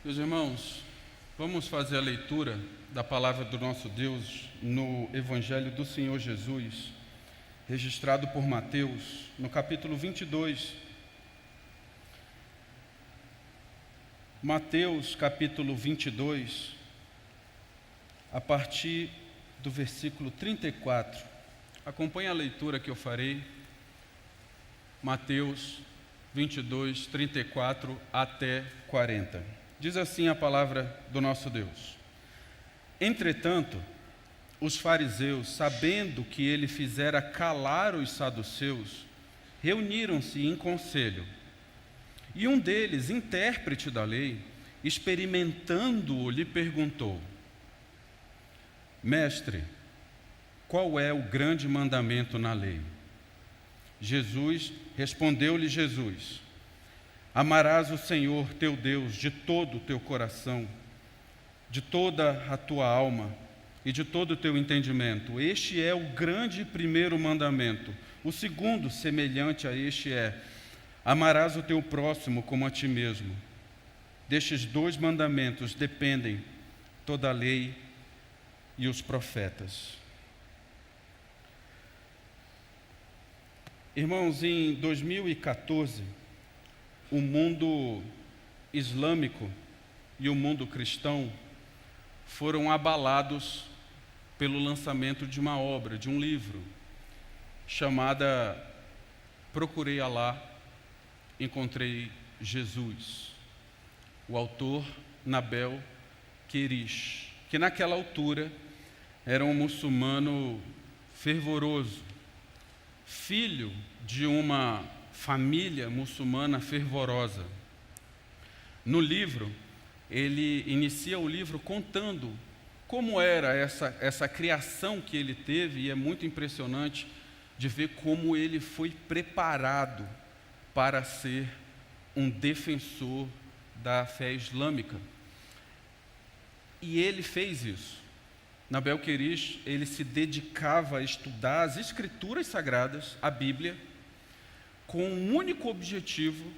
Meus irmãos, vamos fazer a leitura da palavra do nosso Deus no Evangelho do Senhor Jesus, registrado por Mateus, no capítulo 22. Mateus, capítulo 22, a partir do versículo 34. Acompanhe a leitura que eu farei. Mateus 22, 34 até 40. Diz assim a palavra do nosso Deus: Entretanto, os fariseus, sabendo que ele fizera calar os saduceus, reuniram-se em conselho. E um deles, intérprete da lei, experimentando-o, lhe perguntou: Mestre, qual é o grande mandamento na lei? Respondeu-lhe Jesus: Amarás o Senhor teu Deus de todo o teu coração, de toda a tua alma e de todo o teu entendimento. Este é o grande e primeiro mandamento. O segundo, semelhante a este, é: amarás o teu próximo como a ti mesmo. Destes dois mandamentos dependem toda a lei e os profetas. Irmãos, em 2014, o mundo islâmico e o mundo cristão foram abalados pelo lançamento de uma obra, de um livro, chamada Procurei Alá, Encontrei Jesus. O autor, Nabil Querish, que naquela altura era um muçulmano fervoroso, filho de uma família muçulmana fervorosa. No livro, ele inicia o livro contando como era essa criação que ele teve, e é muito impressionante de ver como ele foi preparado para ser um defensor da fé islâmica. E ele fez isso. Nabil Querish, ele se dedicava a estudar as escrituras sagradas, a Bíblia, com o único objetivo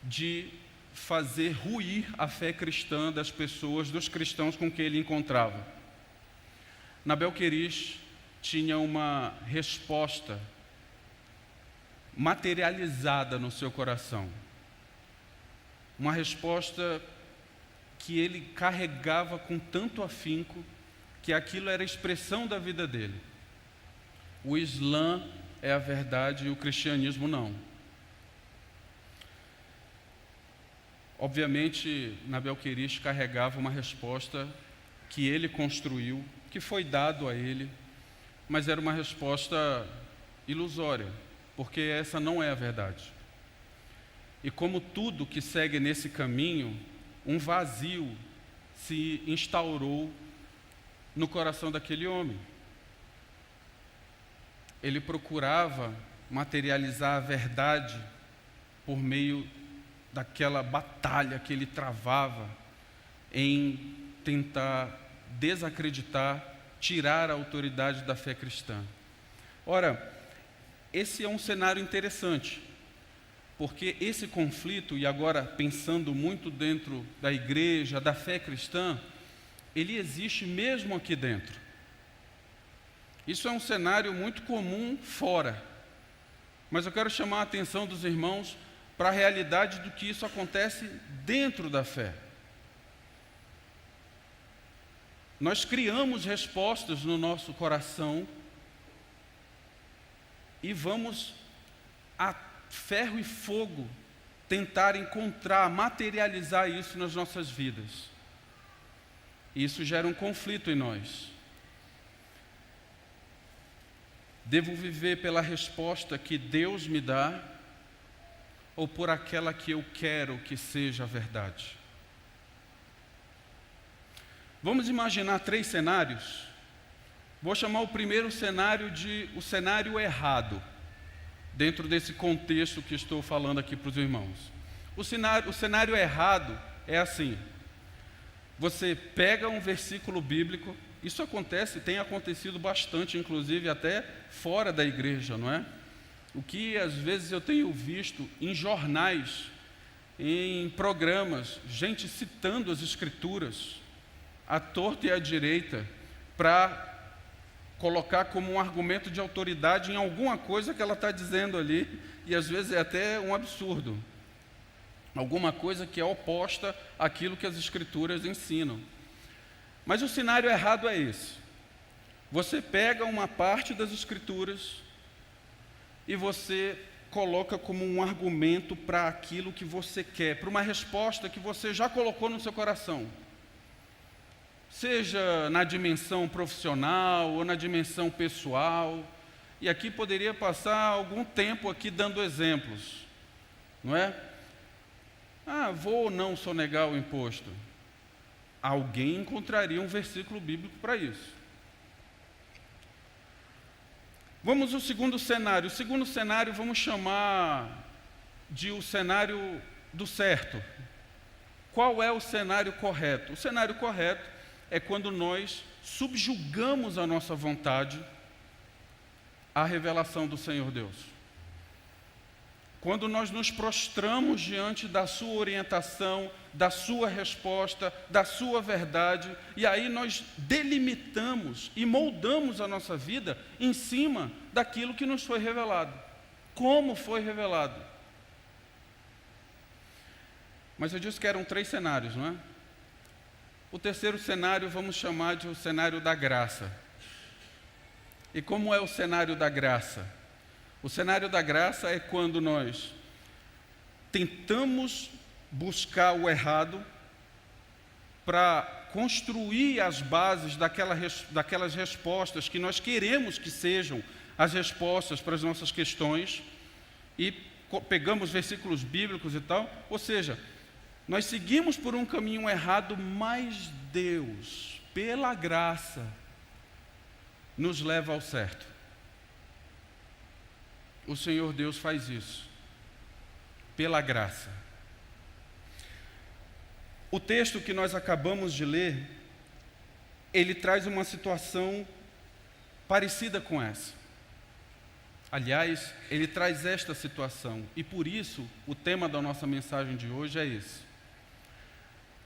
de fazer ruir a fé cristã das pessoas, dos cristãos com quem ele encontrava. Nabil Querish tinha uma resposta materializada no seu coração, uma resposta que ele carregava com tanto afinco que aquilo era a expressão da vida dele. O Islã é a verdade e o cristianismo não. Obviamente, Nabil Querish carregava uma resposta que ele construiu, que foi dado a ele, mas era uma resposta ilusória, porque essa não é a verdade. E como tudo que segue nesse caminho, um vazio se instaurou no coração daquele homem. Ele procurava materializar a verdade por meio daquela batalha que ele travava em tentar desacreditar, tirar a autoridade da fé cristã. Ora, esse é um cenário interessante, porque esse conflito, e agora pensando muito dentro da igreja, da fé cristã, ele existe mesmo aqui dentro. Isso é um cenário muito comum fora, mas eu quero chamar a atenção dos irmãos para a realidade do que isso acontece dentro da fé. Nós criamos respostas no nosso coração e vamos a ferro e fogo tentar encontrar, materializar isso nas nossas vidas. Isso gera um conflito em nós. Devo viver pela resposta que Deus me dá ou por aquela que eu quero que seja a verdade? Vamos imaginar 3 cenários. Vou chamar o primeiro cenário de o cenário errado, dentro desse contexto que estou falando aqui para os irmãos. O cenário errado é assim: você pega um versículo bíblico, isso acontece, tem acontecido bastante, inclusive até fora da igreja, não é? O que às vezes eu tenho visto em jornais, em programas, gente citando as Escrituras, à torta e à direita, para colocar como um argumento de autoridade em alguma coisa que ela está dizendo ali, e às vezes é até um absurdo. Alguma coisa que é oposta àquilo que as Escrituras ensinam. Mas o cenário errado é esse. Você pega uma parte das Escrituras e você coloca como um argumento para aquilo que você quer, para uma resposta que você já colocou no seu coração. Seja na dimensão profissional ou na dimensão pessoal. E aqui poderia passar algum tempo aqui dando exemplos, não é? Vou ou não sonegar o imposto? Alguém encontraria um versículo bíblico para isso. Vamos ao segundo cenário. O segundo cenário vamos chamar de o cenário do certo. Qual é o cenário correto? O cenário correto é quando nós subjugamos a nossa vontade à revelação do Senhor Deus. Quando nós nos prostramos diante da sua orientação, da sua resposta, da sua verdade, e aí nós delimitamos e moldamos a nossa vida em cima daquilo que nos foi revelado. Como foi revelado? Mas eu disse que eram 3 cenários, não é? O terceiro cenário vamos chamar de o cenário da graça. E como é o cenário da graça? O cenário da graça é quando nós tentamos buscar o errado para construir as bases daquelas respostas que nós queremos que sejam as respostas para as nossas questões, e pegamos versículos bíblicos e tal, ou seja, nós seguimos por um caminho errado, mas Deus, pela graça, nos leva ao certo. O Senhor Deus faz isso, pela graça. O texto que nós acabamos de ler, ele traz uma situação parecida com essa. Aliás, ele traz esta situação, e por isso o tema da nossa mensagem de hoje é esse.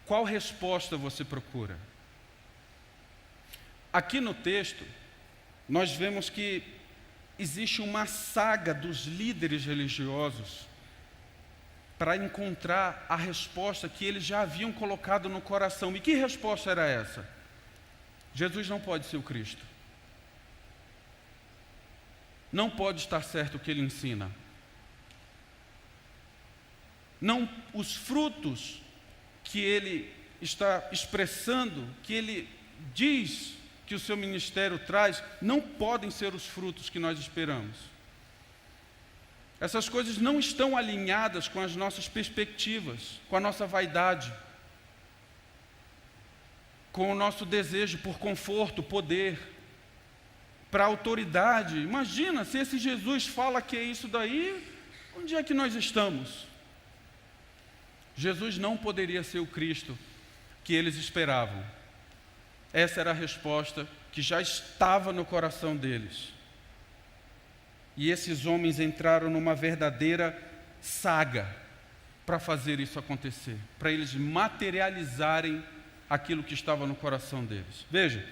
Qual resposta você procura? Aqui no texto, nós vemos que existe uma saga dos líderes religiosos para encontrar a resposta que eles já haviam colocado no coração. E que resposta era essa? Jesus não pode ser o Cristo. Não pode estar certo o que ele ensina. Não, os frutos que ele está expressando, que ele diz que o seu ministério traz, não podem ser os frutos que nós esperamos. Essas coisas não estão alinhadas com as nossas perspectivas, com a nossa vaidade, com o nosso desejo por conforto, poder, para autoridade. Imagina, se esse Jesus fala que é isso daí, onde é que nós estamos? Jesus não poderia ser o Cristo que eles esperavam. Essa era a resposta que já estava no coração deles. E esses homens entraram numa verdadeira saga para fazer isso acontecer, para eles materializarem aquilo que estava no coração deles. Veja,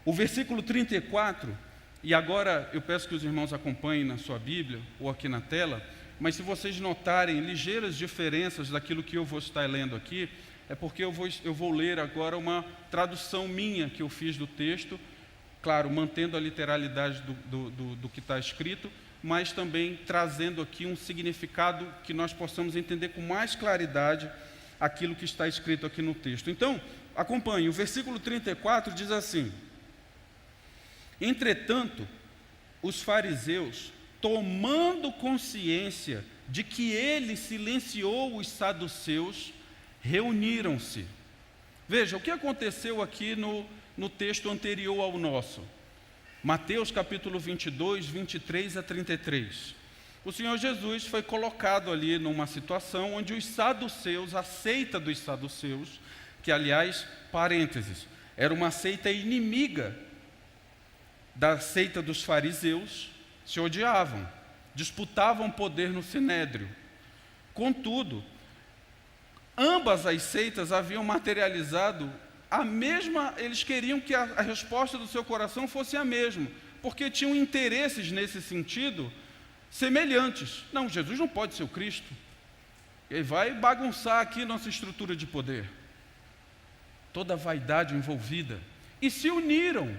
o versículo 34, e agora eu peço que os irmãos acompanhem na sua Bíblia ou aqui na tela, mas se vocês notarem ligeiras diferenças daquilo que eu vou estar lendo aqui, é porque eu vou ler agora uma tradução minha que eu fiz do texto, claro, mantendo a literalidade do que está escrito, mas também trazendo aqui um significado que nós possamos entender com mais claridade aquilo que está escrito aqui no texto. Então, acompanhe, o versículo 34 diz assim: entretanto, os fariseus, tomando consciência de que ele silenciou os saduceus, reuniram-se. Veja, o que aconteceu aqui no texto anterior ao nosso? Mateus capítulo 22, 23 a 33. O Senhor Jesus foi colocado ali numa situação onde os saduceus, a seita dos saduceus, que aliás, parênteses, era uma seita inimiga da seita dos fariseus, se odiavam, disputavam poder no sinédrio. Contudo, Ambas as seitas haviam materializado a mesma, eles queriam que a resposta do seu coração fosse a mesma, porque tinham interesses nesse sentido semelhantes. Não, Jesus não pode ser o Cristo. Ele vai bagunçar aqui nossa estrutura de poder. Toda a vaidade envolvida. E se uniram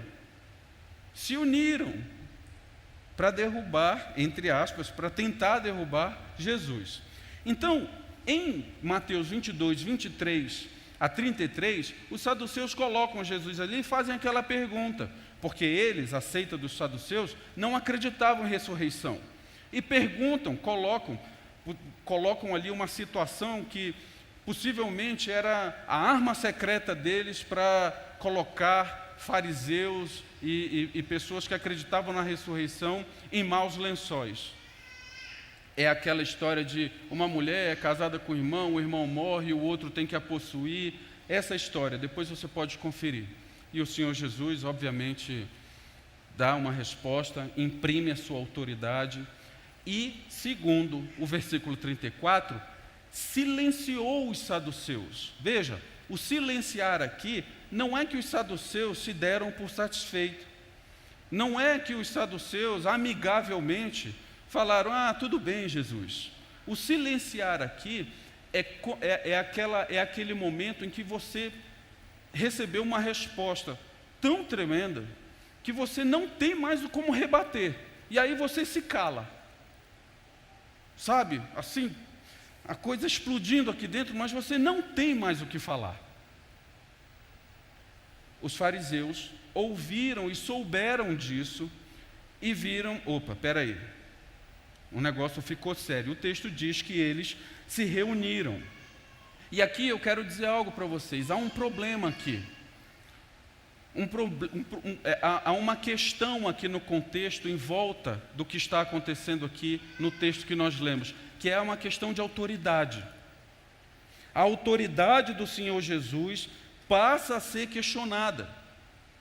para derrubar, entre aspas, para tentar derrubar Jesus. Então, em Mateus 22, 23 a 33, os saduceus colocam Jesus ali e fazem aquela pergunta, porque eles, a seita dos saduceus, não acreditavam em ressurreição. E perguntam, colocam ali uma situação que possivelmente era a arma secreta deles para colocar fariseus e pessoas que acreditavam na ressurreição em maus lençóis. É aquela história de uma mulher é casada com o irmão morre e o outro tem que a possuir. Essa história, depois você pode conferir. E o Senhor Jesus, obviamente, dá uma resposta, imprime a sua autoridade e, segundo o versículo 34, silenciou os saduceus. Veja, o silenciar aqui não é que os saduceus se deram por satisfeitos. Não é que os saduceus amigavelmente falaram, tudo bem, Jesus. O silenciar aqui é aquele momento em que você recebeu uma resposta tão tremenda que você não tem mais como rebater. E aí você se cala. Sabe, assim, a coisa explodindo aqui dentro, mas você não tem mais o que falar. Os fariseus ouviram e souberam disso e viram, peraí, o negócio ficou sério. O texto diz que eles se reuniram. E aqui eu quero dizer algo para vocês, há um problema aqui. Há uma questão aqui no contexto, em volta do que está acontecendo aqui no texto que nós lemos, que é uma questão de autoridade. A autoridade do Senhor Jesus passa a ser questionada,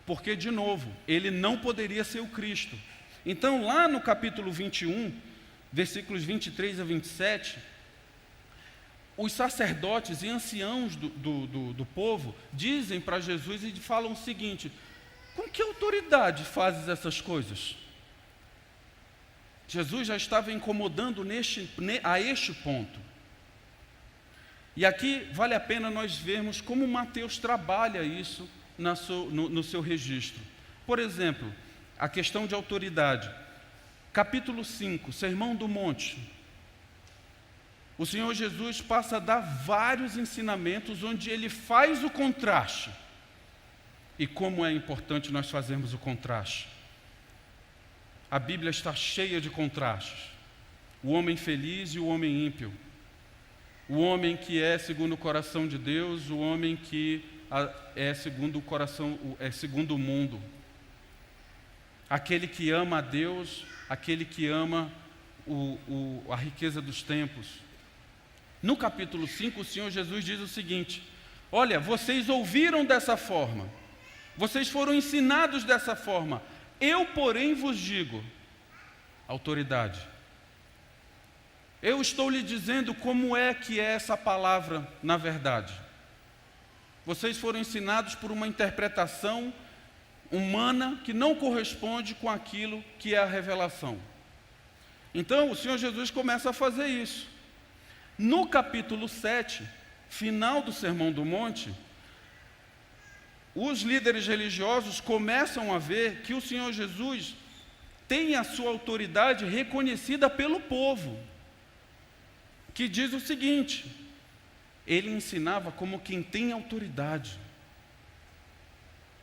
porque, de novo, ele não poderia ser o Cristo. Então, lá no capítulo 21, versículos 23 a 27, os sacerdotes e anciãos do povo dizem para Jesus e falam o seguinte: com que autoridade fazes essas coisas? Jesus já estava incomodando a este ponto. E aqui vale a pena nós vermos como Mateus trabalha isso no seu registro. Por exemplo, a questão de autoridade. Capítulo 5, Sermão do Monte. O Senhor Jesus passa a dar vários ensinamentos onde ele faz o contraste. E como é importante nós fazermos o contraste. A Bíblia está cheia de contrastes. O homem feliz e o homem ímpio. O homem que é segundo o coração de Deus, o homem que é segundo o coração, é segundo o mundo. Aquele que ama a Deus, aquele que ama a riqueza dos tempos. No capítulo 5, o Senhor Jesus diz o seguinte: olha, vocês ouviram dessa forma, vocês foram ensinados dessa forma, eu, porém, vos digo, autoridade. Eu estou lhe dizendo como é que é essa palavra na verdade. Vocês foram ensinados por uma interpretação humana que não corresponde com aquilo que é a revelação. Então, o Senhor Jesus começa a fazer isso. No capítulo 7, final do Sermão do Monte, os líderes religiosos começam a ver que o Senhor Jesus tem a sua autoridade reconhecida pelo povo, que diz o seguinte: ele ensinava como quem tem autoridade.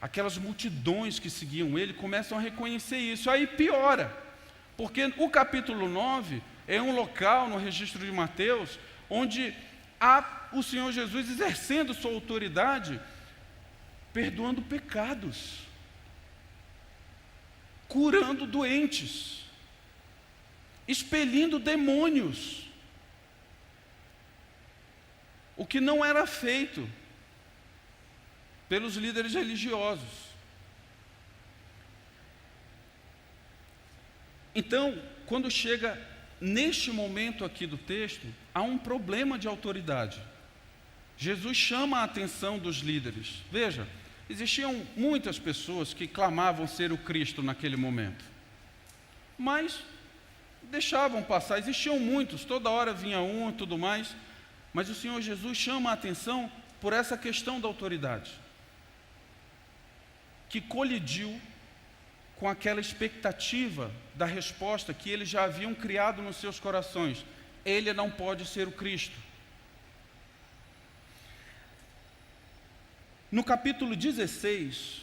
Aquelas multidões que seguiam ele começam a reconhecer isso. Aí piora, porque o capítulo 9 é um local no registro de Mateus onde há o Senhor Jesus exercendo sua autoridade, perdoando pecados, curando doentes, expelindo demônios, o que não era feito pelos líderes religiosos. Então, quando chega neste momento aqui do texto, há um problema de autoridade. Jesus chama a atenção dos líderes. Veja, existiam muitas pessoas que clamavam ser o Cristo naquele momento, mas deixavam passar. Existiam muitos, toda hora vinha um e tudo mais, mas o Senhor Jesus chama a atenção por essa questão da autoridade, que colidiu com aquela expectativa da resposta que eles já haviam criado nos seus corações. Ele não pode ser o Cristo. No capítulo 16,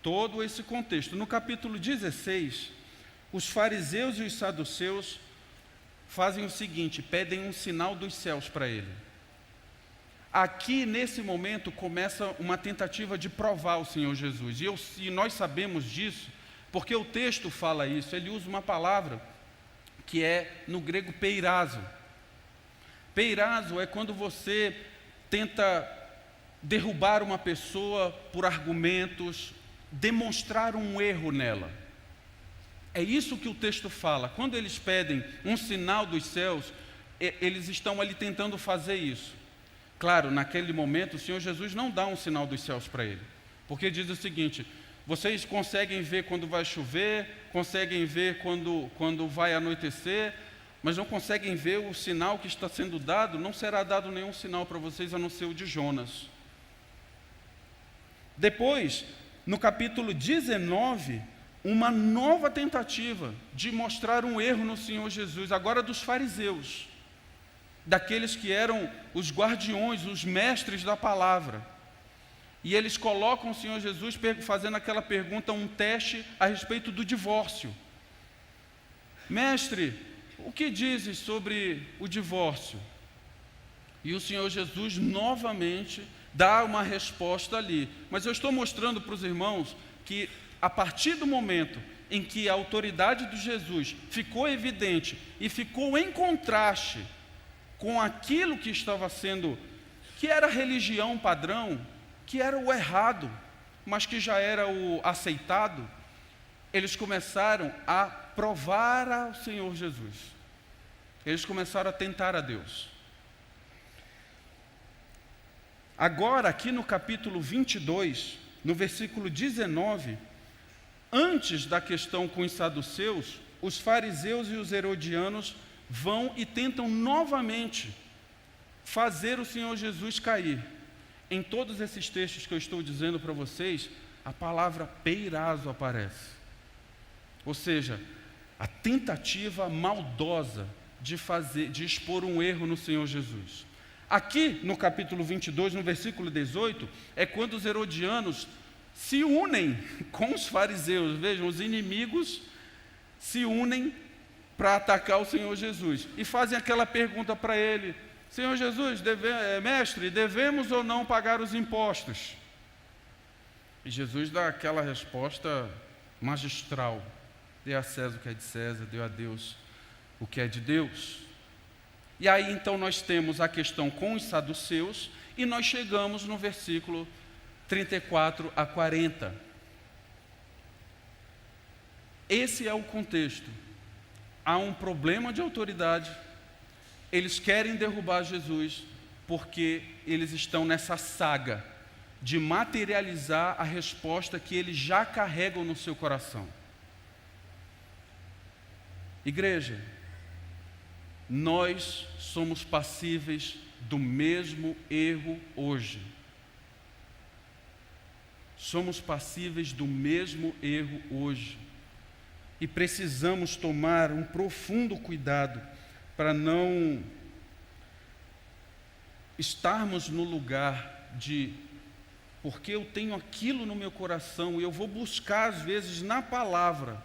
todo esse contexto, no capítulo 16, os fariseus e os saduceus fazem o seguinte, pedem um sinal dos céus para ele. Aqui, nesse momento, começa uma tentativa de provar o Senhor Jesus. E nós sabemos disso, porque o texto fala isso. Ele usa uma palavra que é, no grego, peirazo. Peirazo é quando você tenta derrubar uma pessoa por argumentos, demonstrar um erro nela. É isso que o texto fala. Quando eles pedem um sinal dos céus, eles estão ali tentando fazer isso. Claro, naquele momento, o Senhor Jesus não dá um sinal dos céus para ele, porque diz o seguinte: vocês conseguem ver quando vai chover, conseguem ver quando vai anoitecer, mas não conseguem ver o sinal que está sendo dado. Não será dado nenhum sinal para vocês a não ser o de Jonas. Depois, no capítulo 19, uma nova tentativa de mostrar um erro no Senhor Jesus, agora dos fariseus, daqueles que eram os guardiões, os mestres da palavra. E eles colocam o Senhor Jesus fazendo aquela pergunta, um teste a respeito do divórcio. Mestre, o que dizes sobre o divórcio? E o Senhor Jesus novamente dá uma resposta ali. Mas eu estou mostrando para os irmãos que a partir do momento em que a autoridade de Jesus ficou evidente e ficou em contraste com aquilo que estava sendo, que era religião padrão, que era o errado, mas que já era o aceitado, eles começaram a provar ao Senhor Jesus. Eles começaram a tentar a Deus. Agora, aqui no capítulo 22, no versículo 19, antes da questão com os saduceus, os fariseus e os herodianos vão e tentam novamente fazer o Senhor Jesus cair. Em todos esses textos que eu estou dizendo para vocês, a palavra peirazo aparece. Ou seja, a tentativa maldosa de expor um erro no Senhor Jesus. Aqui no capítulo 22, no versículo 18, é quando os herodianos se unem com os fariseus. Vejam, os inimigos se unem para atacar o Senhor Jesus e fazem aquela pergunta para ele: Senhor Jesus, mestre, devemos ou não pagar os impostos? E Jesus dá aquela resposta magistral: dê a César o que é de César, dê a Deus o que é de Deus. E aí então nós temos a questão com os saduceus e nós chegamos no versículo 34 a 40. Esse é o contexto. Há um problema de autoridade, eles querem derrubar Jesus, porque eles estão nessa saga de materializar a resposta que eles já carregam no seu coração. Igreja, nós somos passíveis do mesmo erro hoje. Somos passíveis do mesmo erro hoje. E precisamos tomar um profundo cuidado para não estarmos no lugar de, porque eu tenho aquilo no meu coração e eu vou buscar às vezes na palavra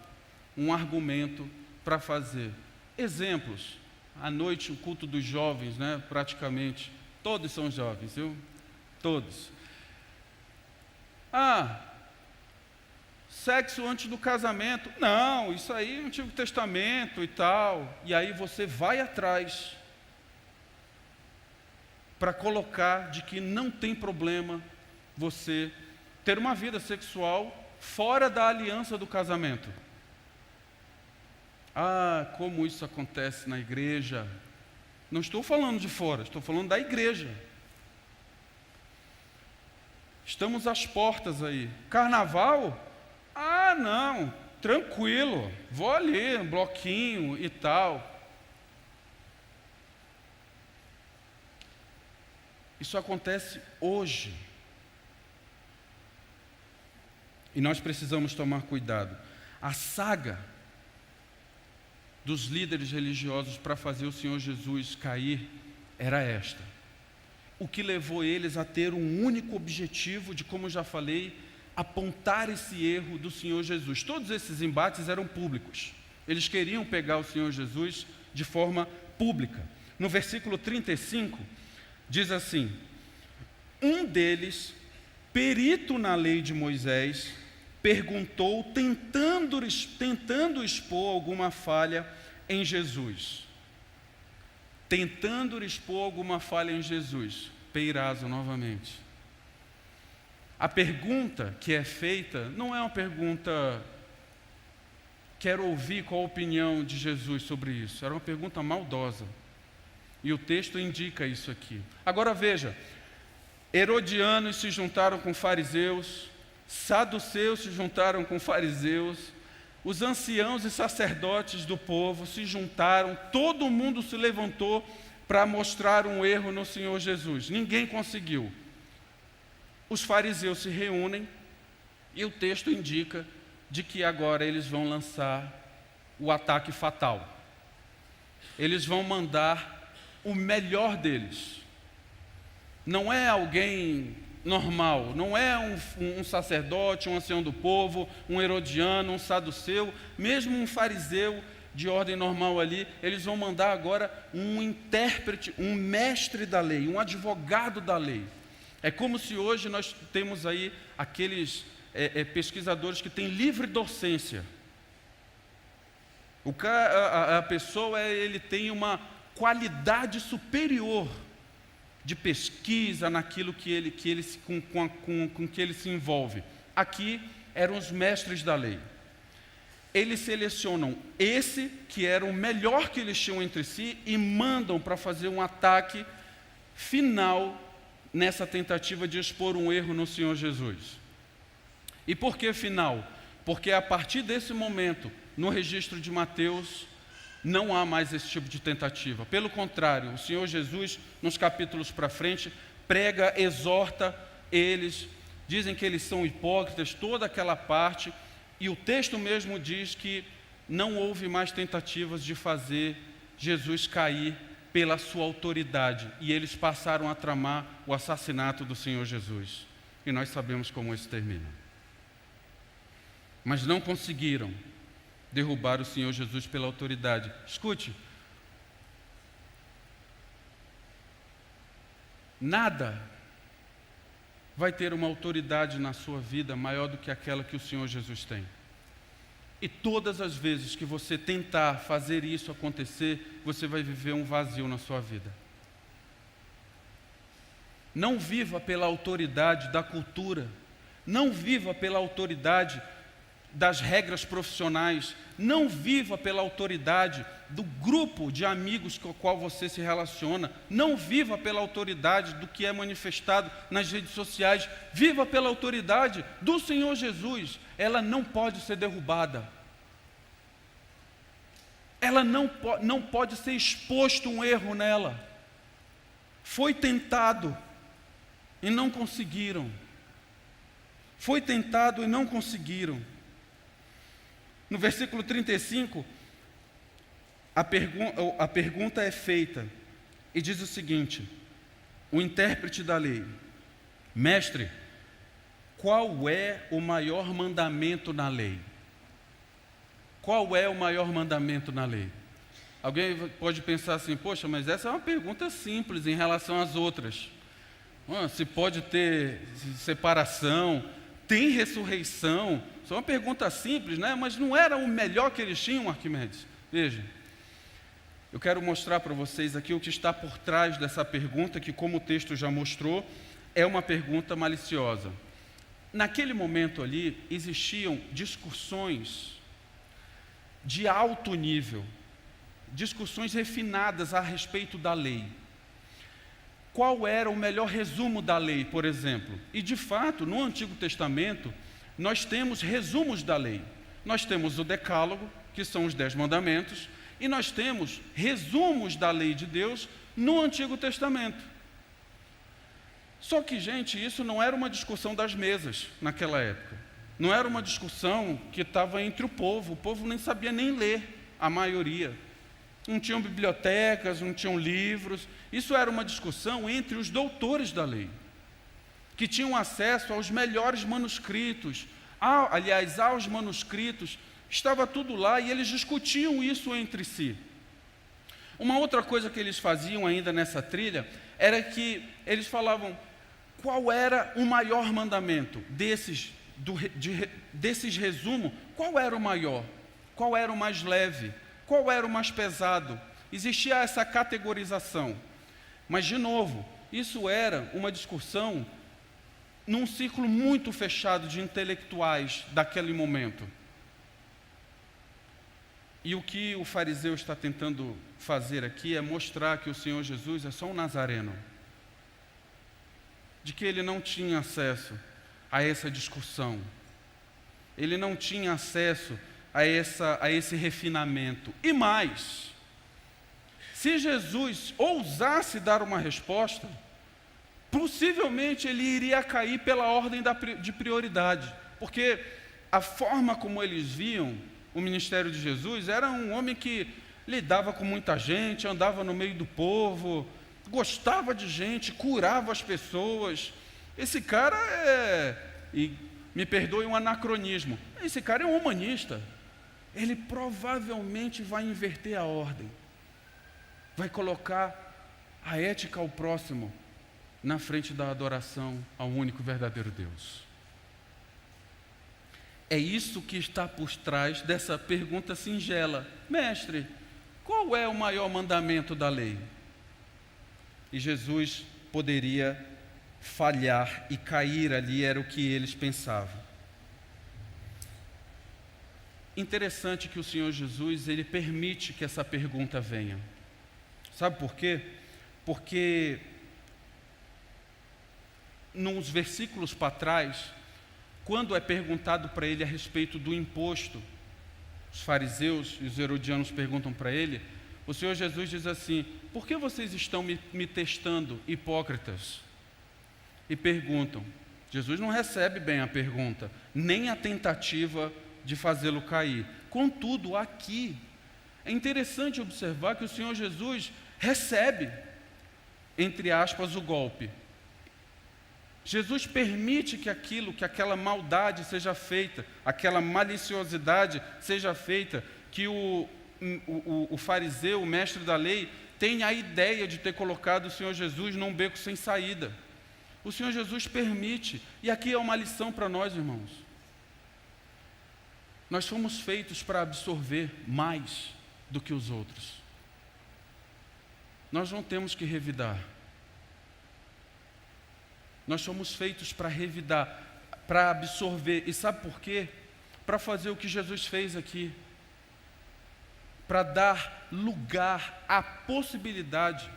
um argumento para fazer. Exemplos, à noite o culto dos jovens, né? Praticamente, todos são jovens, viu? Todos. Sexo antes do casamento, não, isso aí é o Antigo Testamento e tal. E aí você vai atrás para colocar de que não tem problema você ter uma vida sexual fora da aliança do casamento. Como isso acontece na igreja. Não estou falando de fora, estou falando da igreja. Estamos às portas aí. Carnaval? Ah, não, tranquilo, vou ali, um bloquinho e tal. Isso acontece hoje. E nós precisamos tomar cuidado. A saga dos líderes religiosos para fazer o Senhor Jesus cair era esta. O que levou eles a ter um único objetivo de, como já falei, apontar esse erro do Senhor Jesus. Todos esses embates eram públicos. Eles queriam pegar o Senhor Jesus de forma pública. No versículo 35, diz assim: um deles, perito na lei de Moisés, perguntou, tentando expor alguma falha em Jesus. Tentando expor alguma falha em Jesus. Peirazo novamente. A pergunta que é feita não é uma pergunta, quero ouvir qual a opinião de Jesus sobre isso. Era uma pergunta maldosa. E o texto indica isso aqui. Agora veja, herodianos se juntaram com fariseus, saduceus se juntaram com fariseus, os anciãos e sacerdotes do povo se juntaram, todo mundo se levantou para mostrar um erro no Senhor Jesus. Ninguém conseguiu. Os fariseus se reúnem e o texto indica de que agora eles vão lançar o ataque fatal. Eles vão mandar o melhor deles. Não é alguém normal, não é um sacerdote, um ancião do povo, um herodiano, um saduceu, mesmo um fariseu de ordem normal ali. Eles vão mandar agora um intérprete, um mestre da lei, um advogado da lei. É como se hoje nós temos aí aqueles pesquisadores que têm livre docência. A pessoa ele tem uma qualidade superior de pesquisa naquilo com que ele se envolve. Aqui eram os mestres da lei. Eles selecionam esse que era o melhor que eles tinham entre si e mandam para fazer um ataque final nessa tentativa de expor um erro no Senhor Jesus. E por que final? Porque a partir desse momento, no registro de Mateus, não há mais esse tipo de tentativa. Pelo contrário, o Senhor Jesus, nos capítulos para frente, prega, exorta eles, dizem que eles são hipócritas, toda aquela parte, e o texto mesmo diz que não houve mais tentativas de fazer Jesus cair pela sua autoridade, e eles passaram a tramar o assassinato do Senhor Jesus. E nós sabemos como isso termina. Mas não conseguiram derrubar o Senhor Jesus pela autoridade. Escute, nada vai ter uma autoridade na sua vida maior do que aquela que o Senhor Jesus tem. E todas as vezes que você tentar fazer isso acontecer, você vai viver um vazio na sua vida. Não viva pela autoridade da cultura, não viva pela autoridade das regras profissionais, não viva pela autoridade do grupo de amigos com o qual você se relaciona, não viva pela autoridade do que é manifestado nas redes sociais, viva pela autoridade do Senhor Jesus. Ela não pode ser derrubada, ela não pode ser exposto um erro nela. Foi tentado e não conseguiram, foi tentado e não conseguiram. No versículo 35, a pergunta é feita e diz o seguinte: o intérprete da lei, mestre, qual é o maior mandamento na lei? Qual é o maior mandamento na lei? Alguém pode pensar assim, poxa, mas essa é uma pergunta simples em relação às outras. Se pode ter separação, tem ressurreição. Isso é uma pergunta simples, né? Mas não era o melhor que eles tinham, Arquimedes? Veja, eu quero mostrar para vocês aqui o que está por trás dessa pergunta, que, como o texto já mostrou, é uma pergunta maliciosa. Naquele momento ali, existiam discussões de alto nível, discussões refinadas a respeito da lei. qual era o melhor resumo da lei, por exemplo. E, de fato, no Antigo Testamento, nós temos resumos da lei. Nós temos o Decálogo, que são os 10 mandamentos, e nós temos resumos da lei de Deus no Antigo Testamento. Só que, gente, isso não era uma discussão das mesas naquela época. Não era uma discussão que estava entre o povo nem sabia nem ler, a maioria. Não tinham bibliotecas, não tinham livros. Isso era uma discussão entre os doutores da lei, que tinham acesso aos melhores manuscritos, aos manuscritos, estava tudo lá e eles discutiam isso entre si. Uma outra coisa que eles faziam ainda nessa trilha era que eles falavam qual era o maior mandamento desses resumos, qual era o maior, qual era o mais leve, qual era o mais pesado. Existia essa categorização. Mas, de novo, isso era uma discussão num círculo muito fechado de intelectuais daquele momento. E o que o fariseu está tentando fazer aqui é mostrar que o Senhor Jesus é só um nazareno, de que ele não tinha acesso a essa discussão, ele não tinha acesso a esse refinamento. E mais, se Jesus ousasse dar uma resposta, possivelmente ele iria cair pela ordem de prioridade, porque a forma como eles viam o ministério de Jesus era um homem que lidava com muita gente, andava no meio do povo, gostava de gente, curava as pessoas. Esse cara e me perdoe um anacronismo, esse cara é um humanista. Ele provavelmente vai inverter a ordem, vai colocar a ética ao próximo na frente da adoração ao único verdadeiro Deus. É isso que está por trás dessa pergunta singela: mestre, qual é o maior mandamento da lei? E Jesus poderia falhar e cair ali, era o que eles pensavam. Interessante que o Senhor Jesus, ele permite que essa pergunta venha. Sabe por quê? Porque nos versículos para trás, quando é perguntado para ele a respeito do imposto, os fariseus e os herodianos perguntam para ele, o Senhor Jesus diz assim: por que vocês estão me testando, hipócritas? E perguntam. Jesus não recebe bem a pergunta, nem a tentativa de fazê-lo cair. Contudo, aqui, é interessante observar que o Senhor Jesus recebe, entre aspas, o golpe. Jesus permite que aquela maldade seja feita, aquela maliciosidade seja feita, que o fariseu, o mestre da lei, tenha a ideia de ter colocado o Senhor Jesus num beco sem saída. O Senhor Jesus permite, e aqui é uma lição para nós, irmãos. Nós fomos feitos para absorver mais do que os outros. Nós não temos que revidar. Nós somos feitos para revidar, para absorver. E sabe por quê? Para fazer o que Jesus fez aqui. Para dar lugar à possibilidade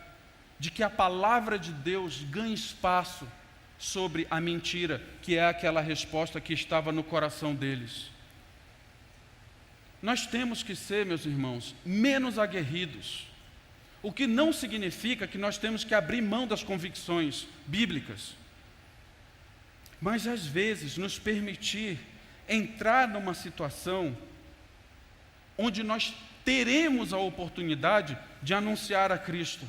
de que a palavra de Deus ganhe espaço sobre a mentira, que é aquela resposta que estava no coração deles. Nós temos que ser, meus irmãos, menos aguerridos, o que não significa que nós temos que abrir mão das convicções bíblicas, mas às vezes nos permitir entrar numa situação onde nós teremos a oportunidade de anunciar a Cristo,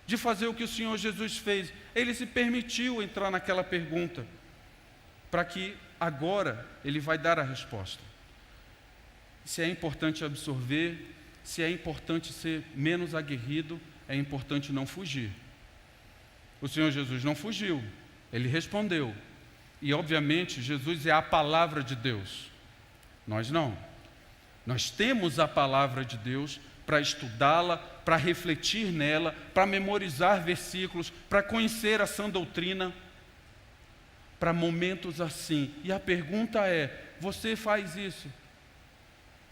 de fazer o que o Senhor Jesus fez. Ele se permitiu entrar naquela pergunta, para que agora Ele vai dar a resposta. Se é importante absorver, se é importante ser menos aguerrido, é importante não fugir. O Senhor Jesus não fugiu, Ele respondeu. E obviamente Jesus é a palavra de Deus. Nós não. Nós temos a palavra de Deus para estudá-la, para refletir nela, para memorizar versículos, para conhecer a sã doutrina, para momentos assim. E a pergunta é: você faz isso?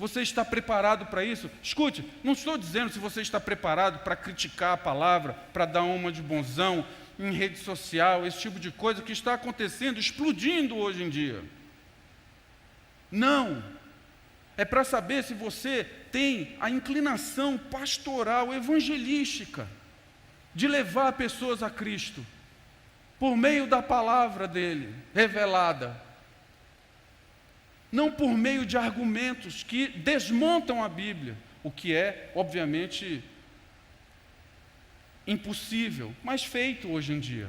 Você está preparado para isso? Escute, não estou dizendo se você está preparado para criticar a palavra, para dar uma de bonzão em rede social, esse tipo de coisa que está acontecendo, explodindo hoje em dia. Não. É para saber se você tem a inclinação pastoral, evangelística, de levar pessoas a Cristo, por meio da palavra dele, revelada. Não por meio de argumentos que desmontam a Bíblia, o que é, obviamente, impossível, mas feito hoje em dia.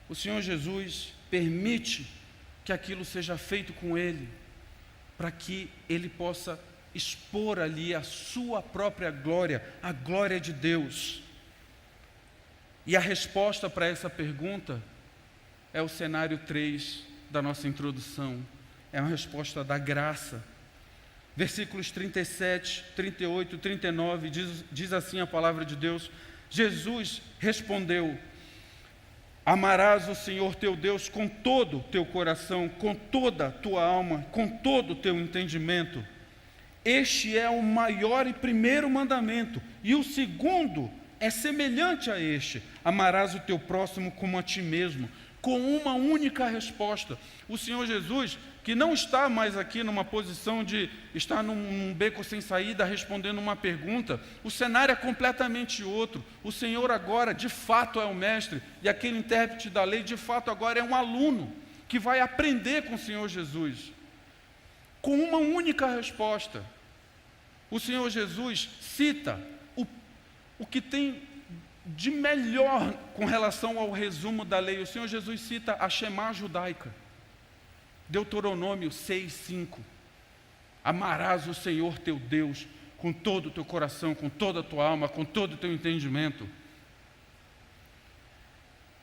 O Senhor Jesus permite que aquilo seja feito com Ele, para que Ele possa expor ali a sua própria glória, a glória de Deus. E a resposta para essa pergunta é o cenário 3 da nossa introdução, é uma resposta da graça. Versículos 37, 38, 39, diz assim a palavra de Deus: Jesus respondeu: amarás o Senhor teu Deus com todo o teu coração, com toda a tua alma, com todo o teu entendimento. Este é o maior e primeiro mandamento, e o segundo é semelhante a este: amarás o teu próximo como a ti mesmo. Com uma única resposta. O Senhor Jesus, que não está mais aqui numa posição de estar num beco sem saída respondendo uma pergunta, o cenário é completamente outro. O Senhor agora, de fato, é o mestre, e aquele intérprete da lei, de fato, agora é um aluno que vai aprender com o Senhor Jesus. Com uma única resposta, o Senhor Jesus cita o que tem de melhor com relação ao resumo da lei. O Senhor Jesus cita a Shema judaica, Deuteronômio 6:5. Amarás o Senhor teu Deus com todo o teu coração, com toda a tua alma, com todo o teu entendimento.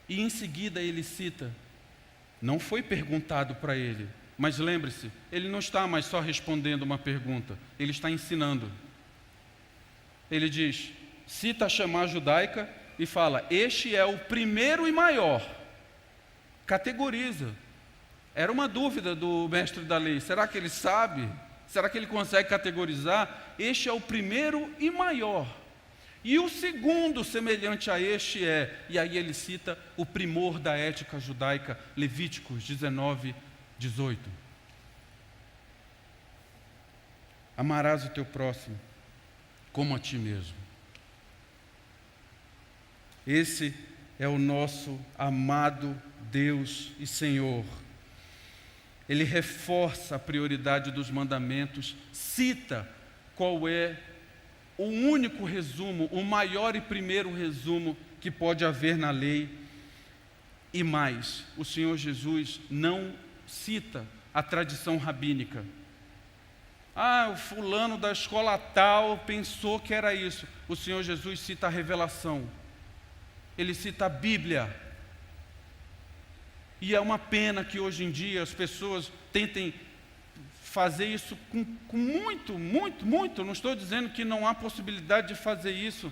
E em seguida ele cita, não foi perguntado para ele, mas lembre-se, ele não está mais só respondendo uma pergunta, ele está ensinando. Ele diz, cita a Shema judaica e fala, este é o primeiro e maior. Categoriza. Era uma dúvida do mestre da lei, será que ele sabe? Será que ele consegue categorizar? Este é o primeiro e maior. E o segundo semelhante a este é, e aí ele cita o primor da ética judaica, Levíticos 19:18. Amarás o teu próximo como a ti mesmo. Esse é o nosso amado Deus e Senhor. Ele reforça a prioridade dos mandamentos, cita qual é o único resumo, o maior e primeiro resumo que pode haver na lei. E mais, o Senhor Jesus não cita a tradição rabínica. O fulano da escola tal pensou que era isso. O Senhor Jesus cita a revelação. Ele cita a Bíblia. E é uma pena que hoje em dia as pessoas tentem fazer isso com muito. Não estou dizendo que não há possibilidade de fazer isso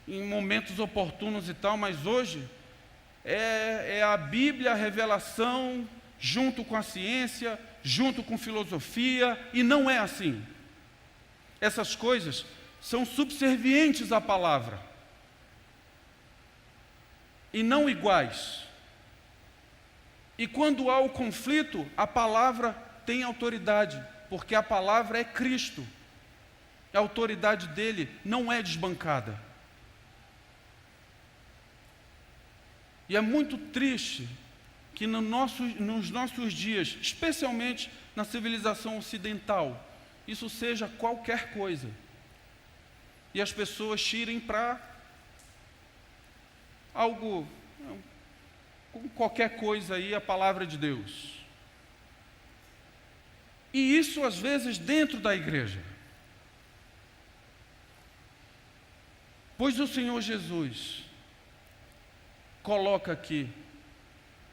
em momentos oportunos e tal, mas hoje é a Bíblia, a revelação, junto com a ciência, junto com filosofia, e não é assim. Essas coisas são subservientes à palavra e não iguais. E quando há o conflito, a palavra tem autoridade, porque a palavra é Cristo. A autoridade dele não é desbancada. E é muito triste que nos nossos dias, especialmente na civilização ocidental, isso seja qualquer coisa. E as pessoas tirem para algo, qualquer coisa aí, a palavra de Deus. E isso às vezes dentro da igreja. Pois o Senhor Jesus coloca aqui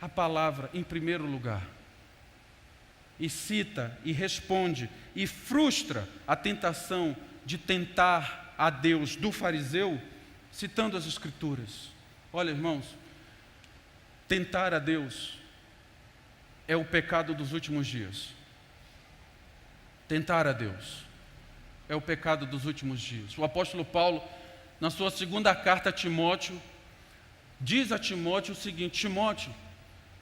a palavra em primeiro lugar. E cita, e responde, e frustra a tentação de tentar a Deus do fariseu, citando as Escrituras. Olha, irmãos, tentar a Deus é o pecado dos últimos dias. Tentar a Deus é o pecado dos últimos dias. O apóstolo Paulo, na sua segunda carta a Timóteo, diz a Timóteo o seguinte: Timóteo,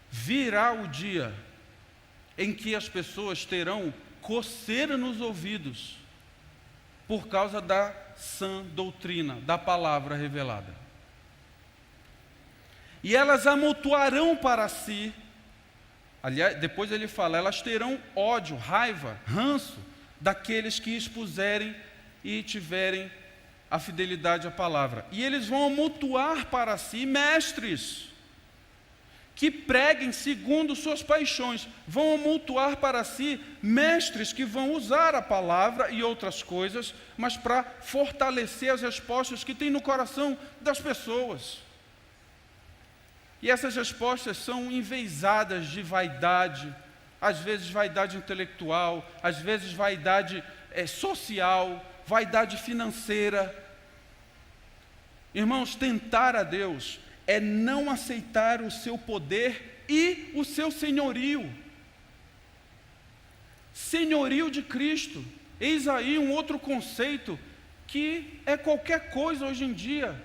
virá o dia em que as pessoas terão coceira nos ouvidos por causa da sã doutrina, da palavra revelada. E elas amontoarão para si, aliás, depois ele fala, elas terão ódio, raiva, ranço daqueles que expuserem e tiverem a fidelidade à palavra. E eles vão amontoar para si mestres que preguem segundo suas paixões. Vão amontoar para si mestres que vão usar a palavra e outras coisas, mas para fortalecer as respostas que tem no coração das pessoas. E essas respostas são enviesadas de vaidade, às vezes vaidade intelectual, às vezes vaidade social, vaidade financeira. Irmãos, tentar a Deus é não aceitar o seu poder e o seu senhorio. Senhorio de Cristo. Eis aí um outro conceito que é qualquer coisa hoje em dia.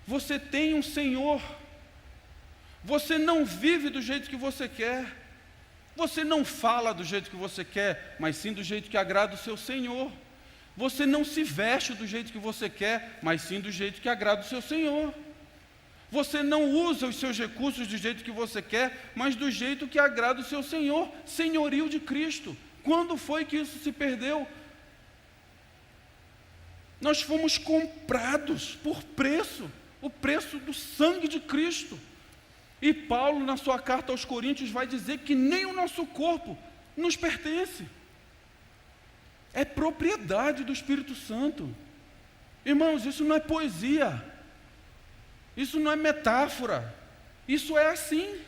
Você tem um Senhor. Você não vive do jeito que você quer. Você não fala do jeito que você quer, mas sim do jeito que agrada o seu Senhor. Você não se veste do jeito que você quer, mas sim do jeito que agrada o seu Senhor. Você não usa os seus recursos do jeito que você quer, mas do jeito que agrada o seu Senhor. Senhorio de Cristo. Quando foi que isso se perdeu? Nós fomos comprados por preço, o preço do sangue de Cristo. E Paulo, na sua carta aos Coríntios, vai dizer que nem o nosso corpo nos pertence. É propriedade do Espírito Santo. Irmãos, isso não é poesia. Isso não é metáfora. Isso é assim.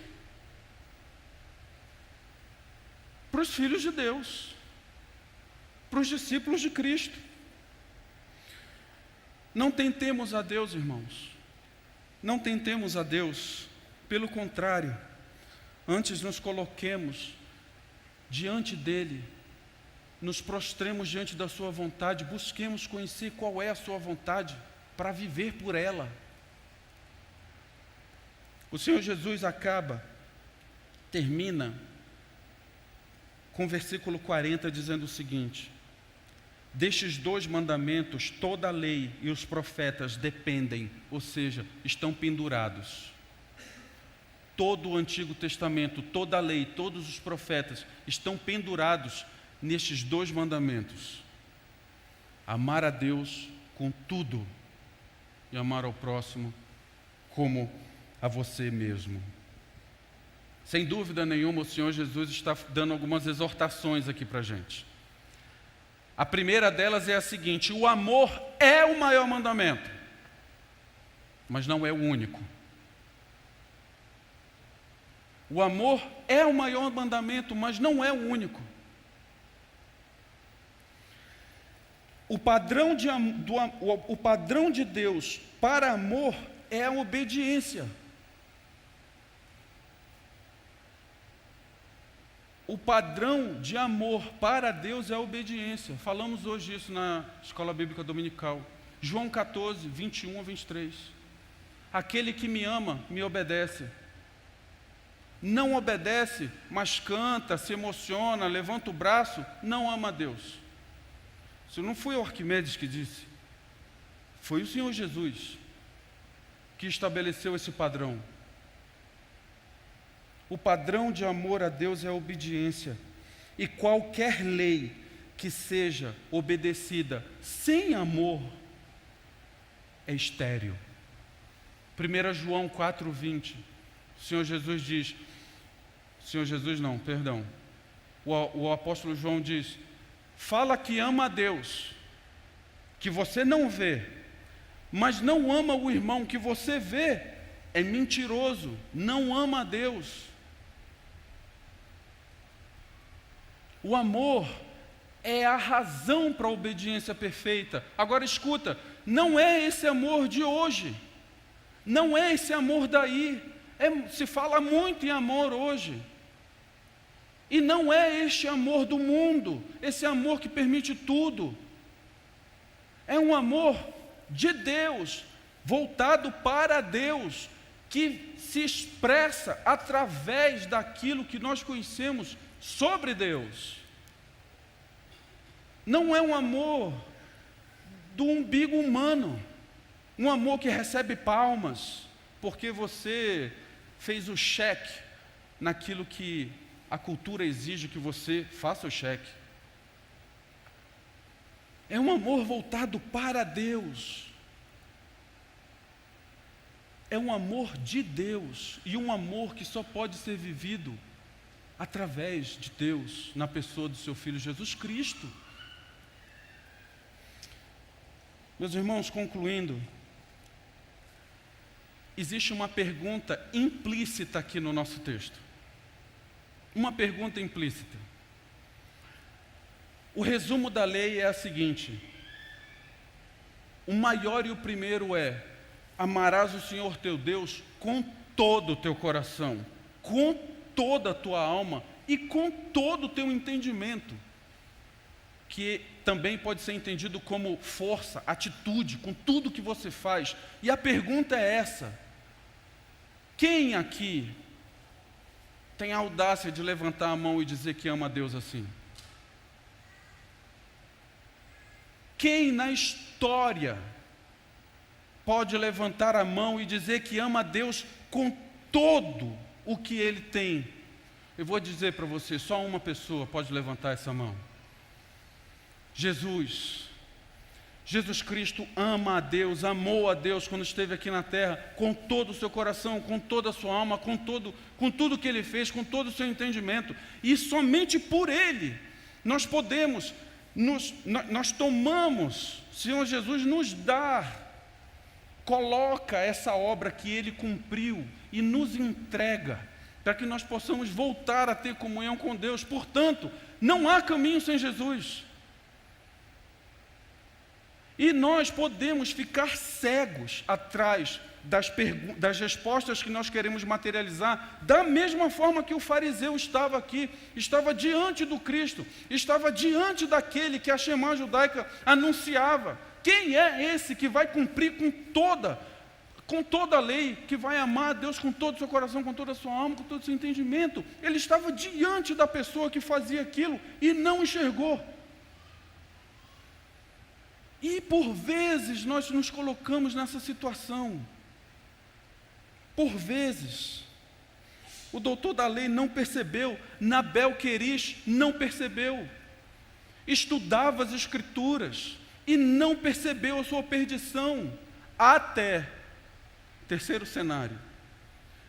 Para os filhos de Deus. Para os discípulos de Cristo. Não tentemos a Deus, irmãos. Não tentemos a Deus. Pelo contrário, antes nos coloquemos diante dEle, nos prostremos diante da sua vontade, busquemos conhecer qual é a sua vontade, para viver por ela. O Senhor Jesus termina com o versículo 40 dizendo o seguinte: destes 2 mandamentos toda a lei e os profetas dependem, ou seja, estão pendurados. Todo o Antigo Testamento, toda a lei, todos os profetas estão pendurados nestes 2 mandamentos: amar a Deus com tudo e amar ao próximo como a você mesmo. Sem dúvida nenhuma, o Senhor Jesus está dando algumas exortações aqui para a gente. A primeira delas é a seguinte: o amor é o maior mandamento, mas não é o único. O amor é o maior mandamento, mas não é o único. O padrão de Deus para amor é a obediência. O padrão de amor para Deus é a obediência. Falamos hoje isso na Escola Bíblica Dominical. João 14, 21 a 23. Aquele que me ama, me obedece. Não obedece, mas canta, se emociona, levanta o braço, não ama a Deus. Isso não foi o Arquimedes que disse. Foi o Senhor Jesus que estabeleceu esse padrão. O padrão de amor a Deus é a obediência. E qualquer lei que seja obedecida sem amor é estéril. 1 João 4,20. O Senhor Jesus diz, o apóstolo João diz: fala que ama a Deus, que você não vê, mas não ama o irmão que você vê, é mentiroso, não ama a Deus. O amor é a razão para a obediência perfeita. Agora escuta, não é esse amor de hoje, não é esse amor daí. Se fala muito em amor hoje. E não é este amor do mundo, esse amor que permite tudo. É um amor de Deus, voltado para Deus, que se expressa através daquilo que nós conhecemos sobre Deus. Não é um amor do umbigo humano, um amor que recebe palmas, porque você fez o cheque naquilo que a cultura exige que você faça o cheque. É um amor voltado para Deus. É um amor de Deus, e um amor que só pode ser vivido através de Deus, na pessoa do seu Filho Jesus Cristo. Meus irmãos, concluindo, existe uma pergunta implícita aqui no nosso texto. Uma pergunta implícita. O resumo da lei é a seguinte: o maior e o primeiro é: amarás o Senhor teu Deus com todo o teu coração, com toda a tua alma e com todo o teu entendimento, que também pode ser entendido como força, atitude, com tudo que você faz. E a pergunta é essa: quem aqui tem a audácia de levantar a mão e dizer que ama a Deus assim? Quem na história pode levantar a mão e dizer que ama a Deus com todo o que Ele tem? Eu vou dizer para você, só uma pessoa pode levantar essa mão. Jesus Cristo ama a Deus, amou a Deus quando esteve aqui na terra, com todo o seu coração, com toda a sua alma, com tudo que Ele fez, com todo o seu entendimento. E somente por Ele nós podemos, nós tomamos, Senhor Jesus nos dá, coloca essa obra que Ele cumpriu e nos entrega, para que nós possamos voltar a ter comunhão com Deus. Portanto, não há caminho sem Jesus. E nós podemos ficar cegos atrás das respostas que nós queremos materializar, da mesma forma que o fariseu estava aqui, estava diante do Cristo, estava diante daquele que a Shema judaica anunciava. Quem é esse que vai cumprir com toda a lei, que vai amar a Deus com todo o seu coração, com toda a sua alma, com todo o seu entendimento? Ele estava diante da pessoa que fazia aquilo e não enxergou. E por vezes nós nos colocamos nessa situação. Por vezes. O doutor da lei não percebeu, Nabel Querish não percebeu. Estudava as Escrituras e não percebeu a sua perdição. Até, terceiro cenário,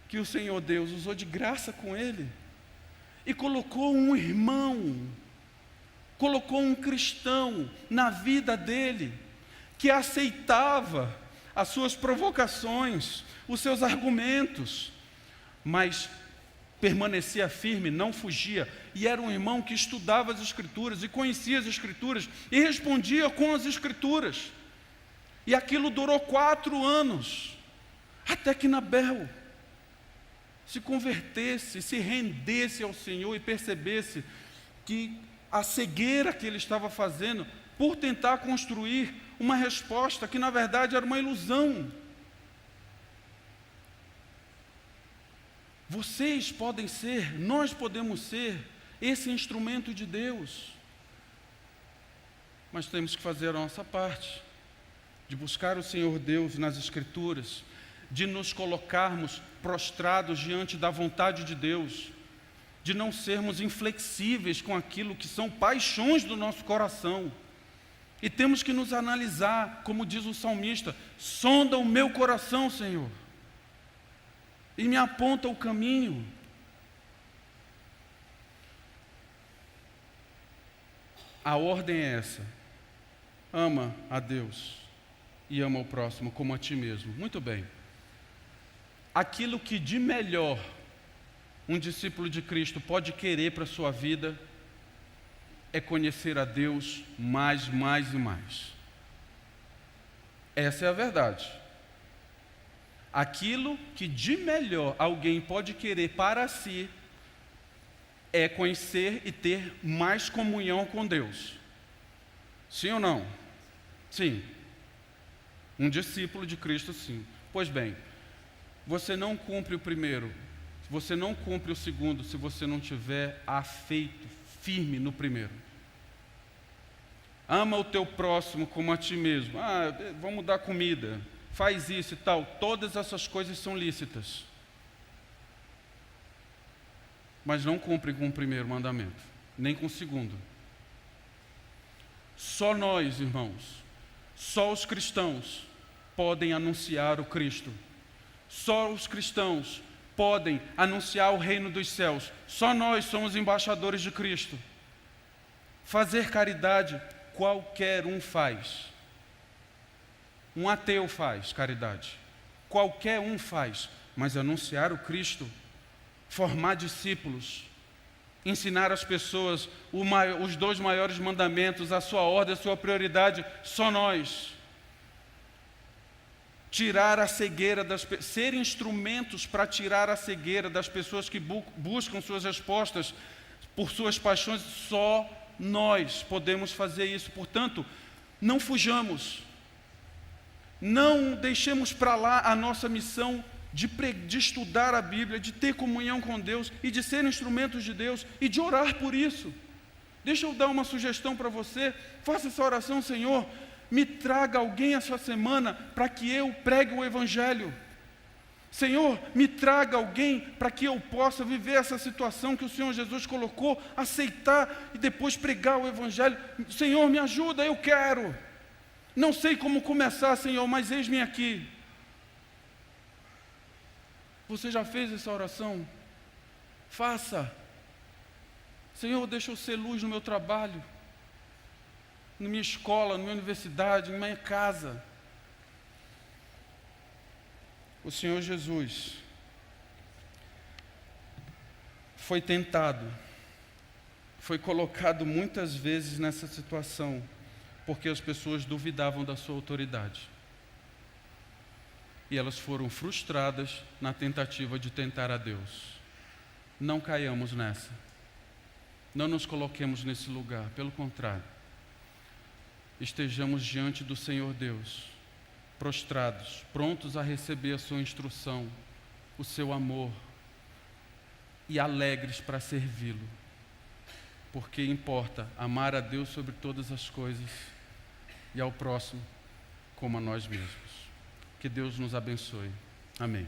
que o Senhor Deus usou de graça com ele e colocou um irmão, colocou um cristão na vida dele, que aceitava as suas provocações, os seus argumentos, mas permanecia firme, não fugia, e era um irmão que estudava as Escrituras, e conhecia as Escrituras, e respondia com as Escrituras, e aquilo durou 4 anos, até que Nabel se convertesse, se rendesse ao Senhor e percebesse que a cegueira que ele estava fazendo por tentar construir uma resposta que na verdade era uma ilusão. Vocês podem ser, nós podemos ser esse instrumento de Deus, mas temos que fazer a nossa parte, de buscar o Senhor Deus nas Escrituras, de nos colocarmos prostrados diante da vontade de Deus, de não sermos inflexíveis com aquilo que são paixões do nosso coração. E temos que nos analisar, como diz o salmista: sonda o meu coração, Senhor, e me aponta o caminho. A ordem é essa: ama a Deus e ama o próximo como a ti mesmo. Muito bem. Aquilo que de melhor um discípulo de Cristo pode querer para a sua vida é conhecer a Deus mais e mais. Essa é a verdade. Aquilo que de melhor alguém pode querer para si é conhecer e ter mais comunhão com Deus. Sim ou não? Sim. Um discípulo de Cristo, sim. Pois bem, você não cumpre o primeiro, você não cumpre o segundo se você não tiver afeito firme no primeiro. Ama o teu próximo como a ti mesmo. Vamos dar comida, faz isso e tal. Todas essas coisas são lícitas, mas não cumprem com o primeiro mandamento, nem com o segundo. Só nós, irmãos, só os cristãos podem anunciar o Cristo. Só os cristãos podem anunciar o reino dos céus. Só nós somos embaixadores de Cristo. Fazer caridade, qualquer um faz. Um ateu faz caridade. Qualquer um faz. Mas anunciar o Cristo, formar discípulos, ensinar as pessoas os 2 maiores mandamentos, a sua ordem, a sua prioridade, só nós. Tirar a cegueira ser instrumentos para tirar a cegueira das pessoas que buscam suas respostas por suas paixões, só nós podemos fazer isso. Portanto, não fujamos, não deixemos para lá a nossa missão de estudar a Bíblia, de ter comunhão com Deus e de ser instrumentos de Deus e de orar por isso. Deixa eu dar uma sugestão para você, faça essa oração: Senhor, me traga alguém essa semana para que eu pregue o Evangelho. Senhor, me traga alguém para que eu possa viver essa situação que o Senhor Jesus colocou, aceitar e depois pregar o Evangelho. Senhor, me ajuda, eu quero. Não sei como começar, Senhor, mas eis-me aqui. Você já fez essa oração? Faça. Senhor, deixa eu ser luz no meu trabalho, na minha escola, na minha universidade, na minha casa. O Senhor Jesus foi tentado, foi colocado muitas vezes nessa situação, porque as pessoas duvidavam da sua autoridade. E elas foram frustradas na tentativa de tentar a Deus. Não caiamos nessa. Não nos coloquemos nesse lugar, pelo contrário. Estejamos diante do Senhor Deus, prostrados, prontos a receber a sua instrução, o seu amor, e alegres para servi-lo, porque importa amar a Deus sobre todas as coisas e ao próximo como a nós mesmos. Que Deus nos abençoe. Amém.